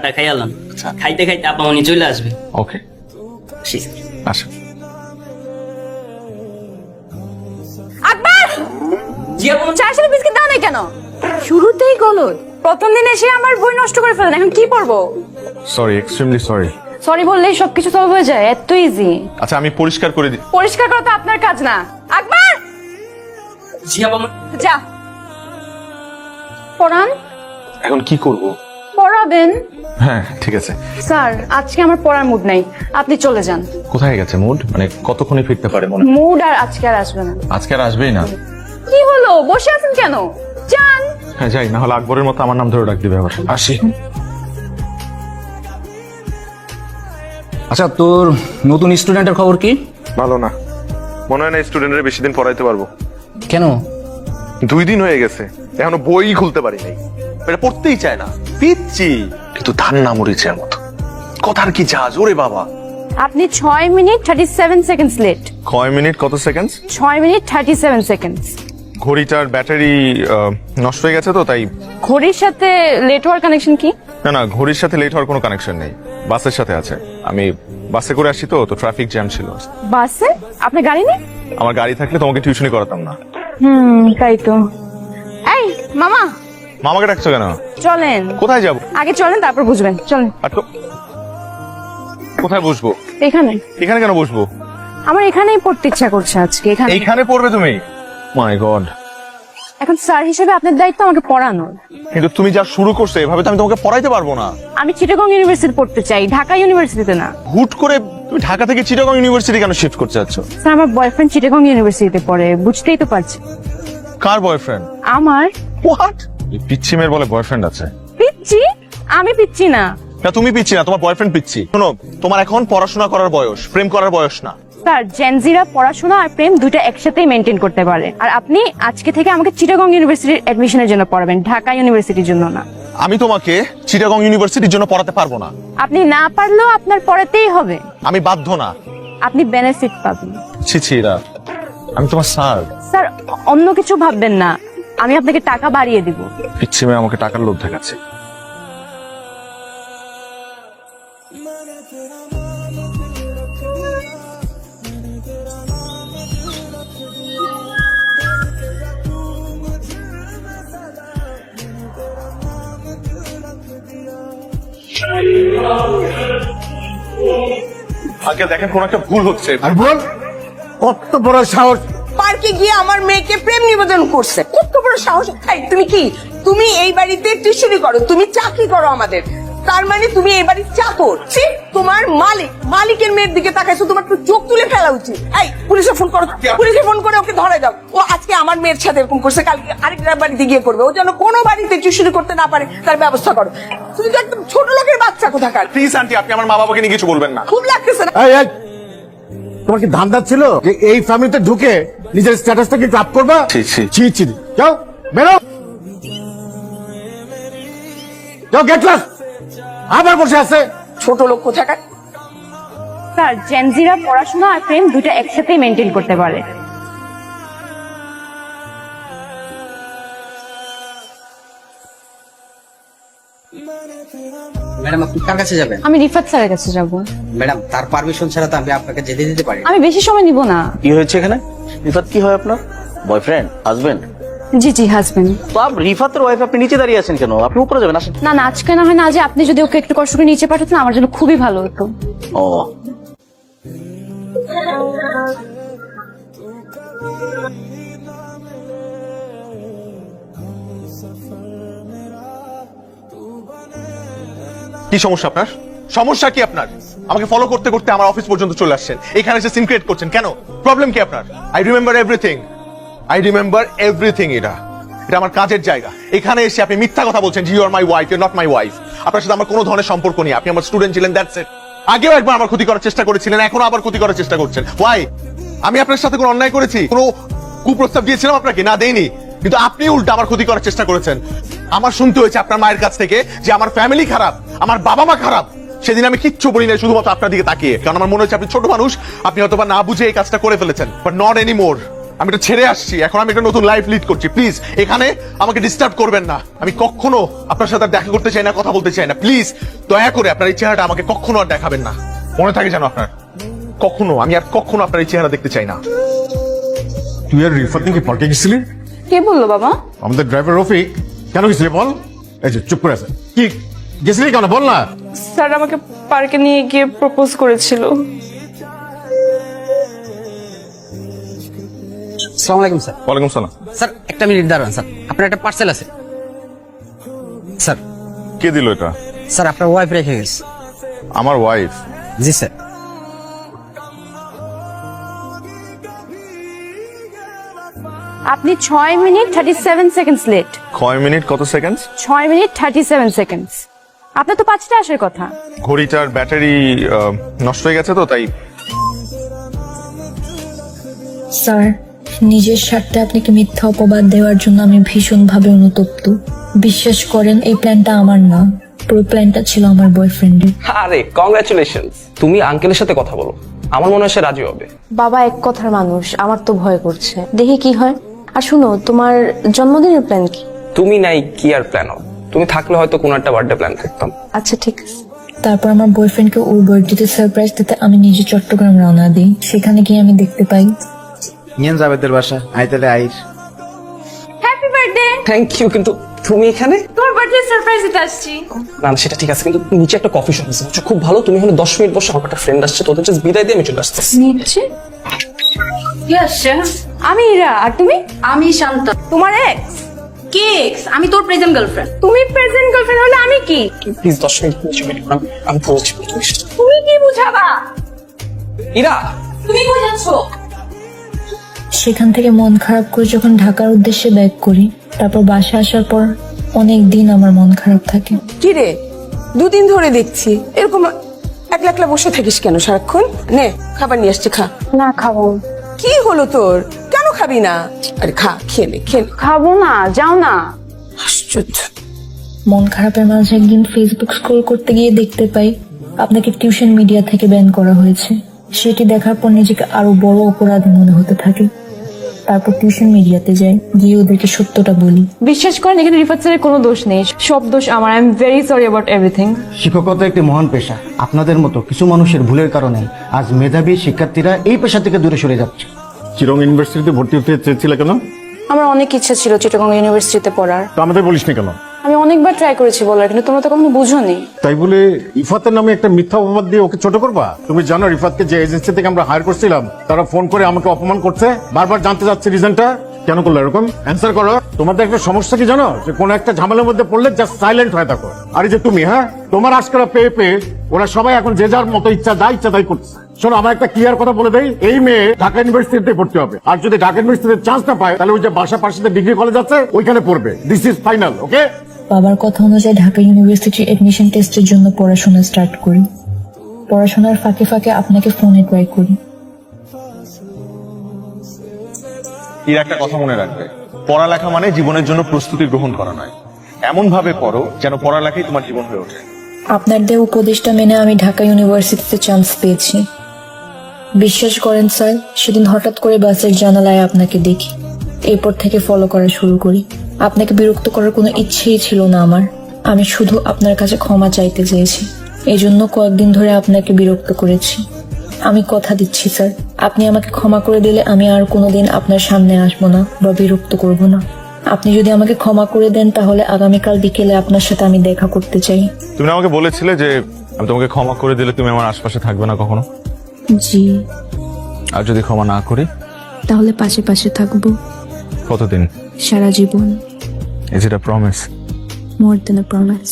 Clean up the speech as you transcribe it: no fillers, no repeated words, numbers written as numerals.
খাবারটা খাইয়ালাম, খাইতে খাইতে আপা উনি চলে আসবে। ওকে, আসেন। আকবর, জি আপা। চার সাথে বিস্কিট দাও না কেন? শুরুতেই গলদ। প্রথম দিন এসে আমার বই নষ্ট করে ফেলেন, এখন কি পড়বো? Sorry, extremely sorry. সরি বললেই সবকিছু সলভ হয়ে যায়, এত ইজি। আচ্ছা, আমি পরিষ্কার করে দিই। পরিষ্কার করা তো আপনার কাজ না। আকবর, জি আপা। যা পড়ান। এখন কি করব? পড়াবেন? হ্যাঁ, ঠিক আছে। স্যার, আজকে আমার পড়ার মুড নাই, আপনি চলে যান। কোথায় গেছে মুড? মানে কতক্ষণে ফিরতে পারে মনে হয়? মুড আর আজকে আর আসবে না। আজকে আর আসবেই না? কি হলো, বসে আছেন কেন? যান। হ্যাঁ যাই, না হলে আকবরের মতো আমার নাম ধরে ডাক দিবে আবার। আসি। আচ্ছা, তোর নতুন স্টুডেন্টের খবর কি? ভালো না, মনে হয় না স্টুডেন্টের বেশি দিন পড়াইতে পারবো। কেন? 2 দিন হয়ে গেছে, এখনো বই খুলতে পারি নাই। এটা পড়তেই চায় না, পিচ্ছি কিন্তু ধান না মরিচের মতো। কথার কি জাজ ওরে বাবা। আপনি 6 মিনিট 37 সেকেন্ডস লেট। 6 মিনিট কত সেকেন্ড? 6 minute 37 seconds. ঘড়িটার ব্যাটারি নষ্ট হয়ে গেছে তো তাই। ঘড়ির সাথে লেট হওয়ার কানেকশন কি? না না, ঘড়ির সাথে লেট হওয়ার কোনো কানেকশন নেই, বাসের সাথে আছে। আমি বাসে করে আসি তো ট্রাফিক জ্যাম ছিল। বাসে? আপনার গাড়ি নেই? আমার গাড়ি থাকলে তোমাকে টিউশনি করাতাম না। তাই তো। এই মামা, মামাকে ডাকছো কেন? চলেন। কোথায় যাবো? আগে চলেন, তারপর বুঝবেন। চলেন। আর তো কোথায় বসবো? এখানে। এখানে কেন বসবো? আমার এখানেই পড়তে ইচ্ছা করছে আজকে, এখানে। এইখানে পড়বে তুমি? মাই গড। এখন স্যার হিসেবে আপনার দায়িত্ব আমাকে পড়ানোর। কিন্তু তুমি যা শুরু করছো এভাবে তো আমি তোমাকে পড়াইতে পারবো না। আমি চিটাগং ইউনিভার্সিটি পড়তে চাই, ঢাকা ইউনিভার্সিটিতে না। হুট করে তুমি ঢাকা থেকে চিটাগং ইউনিভার্সিটি কেন শিফট করতে যাচ্ছ? স্যার, আমার বয়ফ্রেন্ড চিটাগং ইউনিভার্সিটিতে পড়ে, বুঝতেই তো পারছি। কার বয়ফ্রেন্ড? আমার। হোয়াট? পিচ্ছি মেয়ের বলে বয়ফ্রেন্ড আছে? পিচ্ছি? আমি পিচ্ছি না। না, তুমি পিচ্ছি না, তোমার বয়ফ্রেন্ড পিচ্ছি। শোনো, তোমার এখন পড়াশোনা করার বয়স, প্রেম করার বয়স না। স্যার, জেনজিরা পড়াশোনা আর প্রেম দুইটা একসাথেই মেনটেন করতে পারে। আর আপনি আজকে থেকে আমাকে চিটাগং ইউনিভার্সিটির অ্যাডমিশনের জন্য পড়াবেন, ঢাকা ইউনিভার্সিটির জন্য না। আমি তোমাকে চিটাগং ইউনিভার্সিটির জন্য পড়াতে পারবো না। আপনি না পারলেও আপনার পড়াতেই হবে। আমি বাধ্য না। আপনি বেনিফিট পাবেন। ছিছিরা, আমি তোমার স্যার। স্যার, অন্য কিছু ভাববেন না, আমি আপনাকে টাকা বাড়িয়ে দিব। পিচ্ছি মেয়ে আমাকে টাকার লোভ দেখাচ্ছে। আগে দেখেন কোন একটা ভুল হচ্ছে। আর বল, কত বড় সাহস! পার্কে গিয়ে আমার মেয়েকে প্রেম নিবেদন করছে, কত বড় সাহস! এই তুমি কি, তুমি এই বাড়িতে টিউশনি করো, তুমি চাকরি করো আমাদের, তার মানে তুমি এই বাড়ির চাকর? তোমার মালিকের মেয়ের দিকে তাকাইছো, তোমার তো চোখ তুলে ফেলা উচিত। এই পুলিশে ফোন করো, পুলিশে ফোন করে ওকে ধরে দাও। ও আজকে আমার মেয়ের সাথে এরকম করছে, কালকে আরেকটা বাড়িতে গিয়ে করবে। ও যেন কোনো বাড়িতে টিউশনি করতে না পারে তার ব্যবস্থা করো। তুমি তো একদম ছোট লোকের বাচ্চা কোথাকার। প্লিজ আন্টি, আপনি আমার মা বাবাকে নিয়ে কিছু বলবেন না। খুব লাগতেছে না? এই, এই, তোমার কি ধান্দা ছিল যে এই ফ্যামিলিতে ঢুকে নিজের স্ট্যাটাসটাকে আপ করবা? ছি, ছি। ছি ছি, যাও বেরো, যাও গেট ক্লাস। আবার বসে আছে ছোট লোক কোথাকার। স্যার, জেনজিরা পড়াশোনা আর প্রেম দুইটা একসাথেই মেনটেন করতে পারে। ম্যাডাম, আপনি কার কাছে যাবেন? আমি রিফাত স্যারের কাছে যাব। ম্যাডাম, তার পারমিশন ছাড়া তো আমি আপনাকে যেতে দিতে পারি না। আমি বেশি সময় নিব না। কি হয়েছে এখানে? রিফাত কি হয় আপনার? বয়ফ্রেন্ড? হাজবেন্ড? জি জি, হাজবেন্ড। তো রিফাতের ওয়াইফ, আপনি নিচে দাঁড়িয়ে আছেন কেন? আপনি উপরে যাবেন, আসেন। না না, আজকে না হয় না, আজ আপনি যদি ওকে একটু কষ্ট করে নিচে পাঠাতেন আমার জন্য খুবই ভালো হতো। ও, কি সমস্যা আপনার? সমস্যা কি আপনার? আমাকে ফলো করতে করতে আমার অফিস পর্যন্ত চলে আসছেন, এখানে এসে সিন ক্রিয়েট করছেন কেন? প্রবলেম কি আপনার? I remember everything. এটা আমার কাজের জায়গা। এখানে এসে আপনি মিথ্যা কথা বলছেন, you are my wife, you not my wife. আপনার সাথে আমার কোনো ধরনের সম্পর্ক নেই, আপনি আমার স্টুডেন্ট ছিলেন, দ্যাটস ইট। আগেও একবার আমার ক্ষতি করার চেষ্টা করেছিলেন, এখনো আবার ক্ষতি করার চেষ্টা করছেন। ওয়াই? আমি আপনার সাথে কোনো অন্যায় করেছি? কোনো কুপ্রস্তাব দিয়েছিলাম আপনাকে? না, দেইনি। কিন্তু আপনি উল্টা আমার ক্ষতি করার চেষ্টা করেছেন। আমার শুনতে হয়েছে আপনার মায়ের কাছ থেকে যে আমার ফ্যামিলি খারাপ, আমার বাবা মা খারাপ। সেদিন আমি কিচ্ছু বলি না, শুধুমাত্র আপনার দিকে তাকিয়ে, কারণ আমার মনে হচ্ছে আপনি ছোট মানুষ, আপনি হয়তো বা না বুঝে এই কাজটা করে ফেলেছেন, বাট নট এনি মোর। আমি এটা ছেড়ে আসছি, এখন আমি একটা নতুন লাইফ লিড করছি। প্লিজ এখানে আমাকে ডিস্টার্ব করবেন না। আমি কখনো আপনার সাথে আর দেখা করতে চাই না, কথা বলতে চাই না। প্লিজ দয়া করে আপনার এই চেহারাটা আমাকে কখনো আর দেখাবেন না। মনে থাকে যেন আপনার, কখনো আমি আর কখনো আপনার এই চেহারা দেখতে চাই না। তুই আর রিফাত নাকি পার্কে গেছিলি? কে বললো বাবা? আমাদের ড্রাইভার রফিক। কেন গেছিলি বল? এই যে চুপ করে আছে, কি গেছিলি কেন বল না? স্যার আমাকে পার্কে নিয়ে গিয়ে প্রপোজ করেছিল। আসসালামু আলাইকুম স্যার। ওয়ালাইকুম সালাম। স্যার একটা মিনিট দাঁড়ান স্যার, আপনার একটা পার্সেল আছে। স্যার কে দিল এটা? স্যার আপনার ওয়াইফ রেখে গেছে। আমার ওয়াইফ? জি স্যার। আপনি 6 মিনিট 37 সেকেন্ডস লেট। 6 মিনিট কত সেকেন্ড? 6 minute 37 seconds. আপনার তো 5টা আসার কথা। ঘড়িটার ব্যাটারি নষ্ট হয়ে গেছে তো তাই। স্যার, নিজের স্বার্থে আপনাকে মিথ্যা অপবাদ দেওয়ার জন্য আমি ভীষণভাবে অনুতপ্ত। বিশ্বাস করেন, এই প্ল্যানটা আমার না, পুরো প্ল্যানটা ছিল আমার বয়ফ্রেন্ডের। আরে কংগ্রাচুলেশন, তুমি আঙ্কেলের সাথে কথা বলো, আমার মনে হয় সে রাজি হবে। বাবা এক কথার মানুষ, আমার তো ভয় করছে, দেখি কি হয়। আর শুনো, তোমার জন্মদিনের প্ল্যান কি? তুমি নাই কি আর প্ল্যান হবে? তুমি থাকলে হয়তো কোনো একটা বার্থডে প্ল্যান করতাম। আচ্ছা ঠিক আছে। তারপর আমার বয়ফ্রেন্ডকে ওর বার্থডেতে সারপ্রাইজ দিতে আমি নিজে চট্টগ্রাম রওনা দিই। সেখানে গিয়ে আমি দেখতে পাই নিয়ে যাবে তোর বাসা, আইতালে আইস। Happy birthday. থ্যাংক ইউ, কিন্তু তুমি এখানে? তোর বার্থডে সারপ্রাইজ দিতে আসছি। না না, সেটা ঠিক আছে, কিন্তু নিচে একটা কফি শপ আছে, খুব ভালো। তুমি এখানে 10 মিনিট বসে, আমার একটা ফ্রেন্ড আসছে, তোদের জাস্ট বিদায় দিয়ে আমি চলে আসতেছি। নিচ্ছে কি আসছে? আমি ইরা। আর তুমি? আমি শান্ত। তোমার এক্স? কি এক্স? আমি তোর প্রেজেন্ট গার্লফ্রেন্ড। তুমি প্রেজেন্ট গার্লফ্রেন্ড হলে আমি কি? প্লিজ 10 মিনিট নিচে ওয়েট করো, আমি পৌঁছি। তুমি কি বুঝাবা? ইরা, তুমি কই যাচ্ছ? সেখান থেকে মন খারাপ করে যখন ঢাকার উদ্দেশ্যে ব্যাক করি, তারপর বাসা আসার পর অনেক দিন আমার মন খারাপ থাকে। কি রে, 2 দিন ধরে দেখছি এরকম একলা একলা বসে থাকিস কেন সারাক্ষণ? নে খাবার নিয়ে আসছি, খা। না খাবো। কি হলো তোর, কেন খাবি না? আরে খা, খেয়ে নে, খেয়ে নে। খাবো না, যাও না। আশ্চর্য। মন খারাপের মাঝে একদিন ফেসবুক স্ক্রল করতে গিয়ে দেখতে পাই আপনাকে টিউশন মিডিয়া থেকে ব্যান করা হয়েছে। সেটি দেখার পর নিজেকে আরো বড় অপরাধী মনে হতে থাকে। তারপর টিউশন মিডিয়াতে যাই, গিয়ে ওদেরকে সত্যটা বলি। বিশ্বাস করেন, এখানে রিফাত স্যারের কোনো দোষ নেই, সব দোষ আমার। I am very sorry about everything. শিক্ষকতা একটি মহান পেশা। আপনাদের মতো কিছু মানুষের ভুলের কারণে আজ মেধাবী শিক্ষার্থীরা এই পেশা থেকে দূরে সরে যাচ্ছে। চিরং ইউনিভার্সিটিতে ভর্তি হতে চেয়েছিলে কেন? আমার অনেক ইচ্ছা ছিল চিটাগং ইউনিভার্সিটিতে পড়ার। তো আমাদের বলিসনি কেন? আমি অনেকবার ট্রাই করেছি বলার, কিন্তু তোমরা তো কখনো বুঝোনি। তাই বলে রিফাতের নামে একটা মিথ্যা অপবাদ দিয়ে ওকে ছোট করবা? তুমি জানো রিফাতকে যে এজেন্সি থেকে আমরা হায়ার করছিলাম, তারা ফোন করে আমাকে অপমান করছে। বারবার জানতে যাচ্ছে রিজনটা কেন করলো এরকম। অ্যান্সার করো। তোমাদের একটা সমস্যা কি জানো, যে কোনো একটা ঝামেলার মধ্যে পড়লে জাস্ট সাইলেন্ট হয়ে থাকো। আর এই যে তুমি, হ্যাঁ, তোমার আজকাল পেয়ে পেয়ে ওরা সবাই এখন যে যার মতো ইচ্ছা তাই করছে। শোনো, আমার একটা ক্লিয়ার কথা বলে দেই, এই মেয়ে ঢাকা ইউনিভার্সিটিতে পড়তে হবে। আর যদি ঢাকা ইউনিভার্সিটিতে চান্স না পায়, তাহলে ওই যে বাসা পাশে ডিগ্রি কলেজ আছে ওইখানে পড়বে। দিস ইজ ফাইনাল, ওকে? বাবার কথা অনুযায়ী ঢাকা ইউনিভার্সিটির এডমিশন টেস্টের জন্য পড়াশোনা স্টার্ট করি। পড়াশোনার ফাঁকে ফাঁকে আপনাকে ফোনে ট্রাই করি। এর একটা কথা মনে রাখবে, পড়ালেখা মানে জীবনের জন্য প্রস্তুতি গ্রহণ করা নয়। এমন ভাবে পড়ো যেন পড়ালেখাই তোমার জীবন হয়ে ওঠে। আপনার দেওয়া উপদেশটা মেনে আমি ঢাকা ইউনিভার্সিটিতে চান্স পেয়েছি। বিশ্বাস করেন স্যার, সেদিন হঠাৎ করে বাসের জানালায় আপনাকে দেখি। এরপর থেকে ফলো করা শুরু করি। আপনাকে বিরক্ত করার কোনো ইচ্ছেই ছিল না আমার। আমি শুধু আপনার কাছে ক্ষমা চাইতে চেয়েছি। এই জন্য কয়েকদিন ধরে আপনাকে বিরক্ত করেছি। আমি কথা দিচ্ছি স্যার, আপনি আমাকে ক্ষমা করে দিলে আমি আর কোনোদিন আপনার সামনে আসবো না বা বিরক্ত করব না। আপনি যদি আমাকে ক্ষমা করে দেন, তাহলে আগামীকাল বিকেলে আপনার সাথে আমি দেখা করতে চাই। তুমি আমাকে বলেছিলে যে আমি তোমাকে ক্ষমা করে দিলে তুমি আমার আশপাশে থাকবে না কখনো। জি। আর যদি ক্ষমা না করি? তাহলে পাশে পাশে থাকবো। কতদিন? সারা জীবন। Is it a promise? More than a promise.